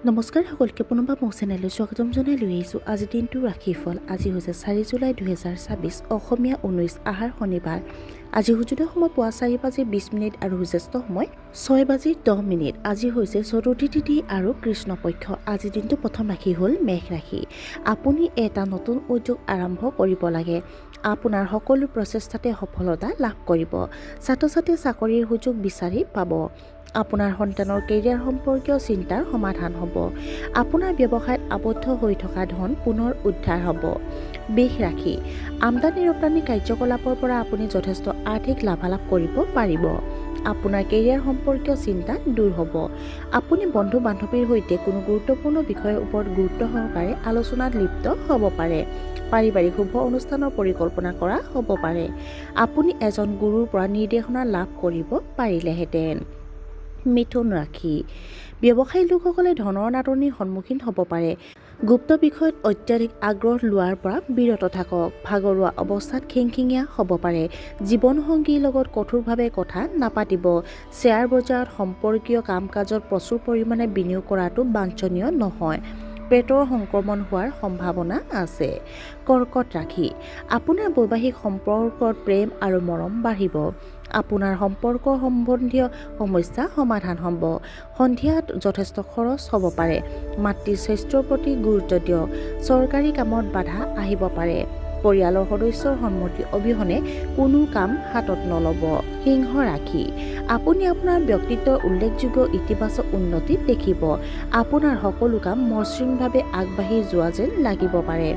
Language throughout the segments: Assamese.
নমস্কাৰ সকলকে পুনৰবাৰ মোৰ চেনেললৈ স্বাগতম জনাই লৈ আহিছোঁ। আজি দিনটো ৰাশিফল। আজি হৈছে 4 জুলাই 2026, অসমীয়া 19 আহাৰ শনিবাৰ। আজি সূৰ্যোদয় সময় পুৱা 4:20 আৰু সূৰ্যাস্ত সময় 6:10। আজি হৈছে চতুৰ্থী তিথি আৰু কৃষ্ণপক্ষ। আজিৰ দিনটো প্ৰথম ৰাশি হ'ল মেষ ৰাশি। আপুনি এটা নতুন উদ্যোগ আৰম্ভ কৰিব লাগে। আপোনাৰ সকলো প্ৰচেষ্টাতে সফলতা লাভ কৰিব। ছাত্ৰ-ছাত্ৰীয়ে চাকৰিৰ সুযোগ বিচাৰি পাব। আপোনাৰ সন্তানৰ কেৰিয়াৰ সম্পৰ্কীয় চিন্তাৰ সমাধান হ'ব। আপোনাৰ ব্যৱসায়ত আবদ্ধ হৈ থকা ধন পুনৰ উদ্ধাৰ হ'ব। বৃষ ৰাশি। আমদানি ৰপ্তানি কাৰ্যকলাপৰ পৰা আপুনি যথেষ্ট আৰ্থিক লাভালাভ কৰিব পাৰিব। আপোনাৰ কেৰিয়াৰ সম্পৰ্কীয় চিন্তা দূৰ হ'ব। আপুনি বন্ধু বান্ধৱীৰ সৈতে কোনো গুৰুত্বপূৰ্ণ বিষয়ৰ ওপৰত গুৰুত্ব সহকাৰে আলোচনাত লিপ্ত হ'ব পাৰে। পাৰিবাৰিক শুভ অনুষ্ঠানৰ পৰিকল্পনা কৰা হ'ব পাৰে। আপুনি এজন গুৰুৰ পৰা নিৰ্দেশনা লাভ কৰিব পাৰিলেহেঁতেন। মিথুন ৰাশি। ব্যৱসায়ী লোকসকলে ধনৰ নাটনিৰ সন্মুখীন হ'ব পাৰে। গুপ্ত বিষয়ত অত্যাধিক আগ্ৰহ লোৱাৰ পৰা বিৰত থাকক। ভাগৰুৱা অৱস্থাত খিংখিঙীয়া হ'ব পাৰে। জীৱনসংগীৰ লগত কঠোৰভাৱে কথা নাপাতিব। শ্বেয়াৰ বজাৰত সম্পৰ্কীয় কাম কাজত প্ৰচুৰ পৰিমাণে বিনিয়োগ কৰাটো বাঞ্ছনীয় নহয়। পেটৰ সংক্ৰমণ হোৱাৰ সম্ভাৱনা আছে। কৰ্কট ৰাশি। আপোনাৰ বৈবাহিক সম্পৰ্কত প্ৰেম আৰু মৰম বাঢ়িব। আপোনাৰ সম্পৰ্ক সম্বন্ধীয় সমস্যা সমাধান হ'ব। সন্ধিয়াত যথেষ্ট খৰচ হ'ব পাৰে। মাতৃৰ স্বাস্থ্যৰ প্ৰতি গুৰুত্ব দিয়ক। চৰকাৰী কামত বাধা আহিব পাৰে। পৰিয়ালৰ সদস্যৰ সন্মতি অবিহনে কোনো কাম হাতত নল'ব। সিংহ ৰাশি। আপুনি আপোনাৰ ব্যক্তিত্বৰ উল্লেখযোগ্য ইতিবাচক উন্নতি দেখিব। আপোনাৰ সকলো কাম মসৃণভাৱে আগবাঢ়ি যোৱা যেন লাগিব পাৰে।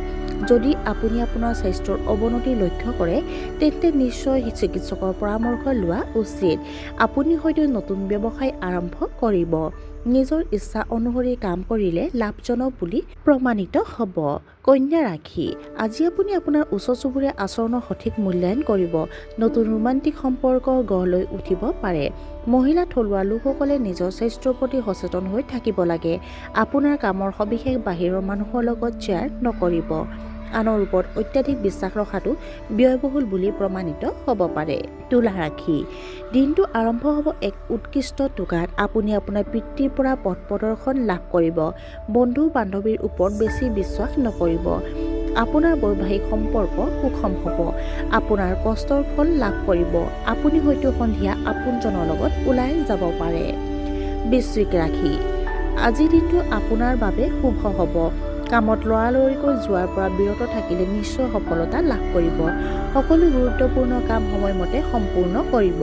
যদি আপুনি আপোনাৰ স্বাস্থ্যৰ অৱনতি লক্ষ্য কৰে তেন্তে নিশ্চয় চিকিৎসকৰ পৰামৰ্শ লোৱা উচিত। আপুনি হয়তো নতুন ব্যৱসায় আৰম্ভ কৰিব। নিজৰ ইচ্ছা অনুসৰি কাম কৰিলে লাভজনক বুলি প্ৰমাণিত হ'ব। কন্যা ৰাশি। আজি আপুনি আপোনাৰ ওচৰ চুবুৰীয়া আচৰণৰ সঠিক মূল্যায়ন কৰিব। নতুন ৰোমান্টিক সম্পৰ্ক গঢ় লৈ উঠিব পাৰে। মহিলা থলুৱা লোকসকলে নিজৰ স্বাস্থ্যৰ প্ৰতি সচেতন হৈ থাকিব লাগে। আপোনাৰ কামৰ সবিশেষ বাহিৰৰ মানুহৰ লগত শ্বেয়াৰ নকৰিব। আনৰ ওপৰত অত্যাধিক বিশ্বাস ৰখাটো ব্যয়বহুল বুলি প্ৰমাণিত হ'ব পাৰে। তুলা ৰাশি। দিনটো আৰম্ভ হ'ব এক উৎকৃষ্ট টোকাত। আপুনি আপোনাৰ পিতৃৰ পৰা পথ প্ৰদৰ্শন লাভ কৰিব। বন্ধু বান্ধৱীৰ ওপৰত বেছি বিশ্বাস নকৰিব। আপোনাৰ বৈবাহিক সম্পৰ্ক সুষম হ'ব। আপোনাৰ কষ্টৰ ফল লাভ কৰিব। আপুনি হয়তো সন্ধিয়া আপোনজনৰ লগত ওলাই যাব পাৰে। বৃশ্চিক ৰাশি। আজিৰ দিনটো আপোনাৰ বাবে শুভ হ'ব। কামত লৰালৰিকৈ যোৱাৰ পৰা বিৰত থাকিলে নিশ্চয় সফলতা লাভ কৰিব। সকলো গুৰুত্বপূৰ্ণ কাম সময়মতে সম্পূৰ্ণ কৰিব।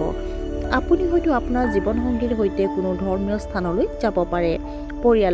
আপুনি হয়তো আপোনাৰ জীৱনসংগীৰ সৈতে কোনো ধৰ্মীয় স্থানলৈ যাব পাৰে। পৰিয়ালৰ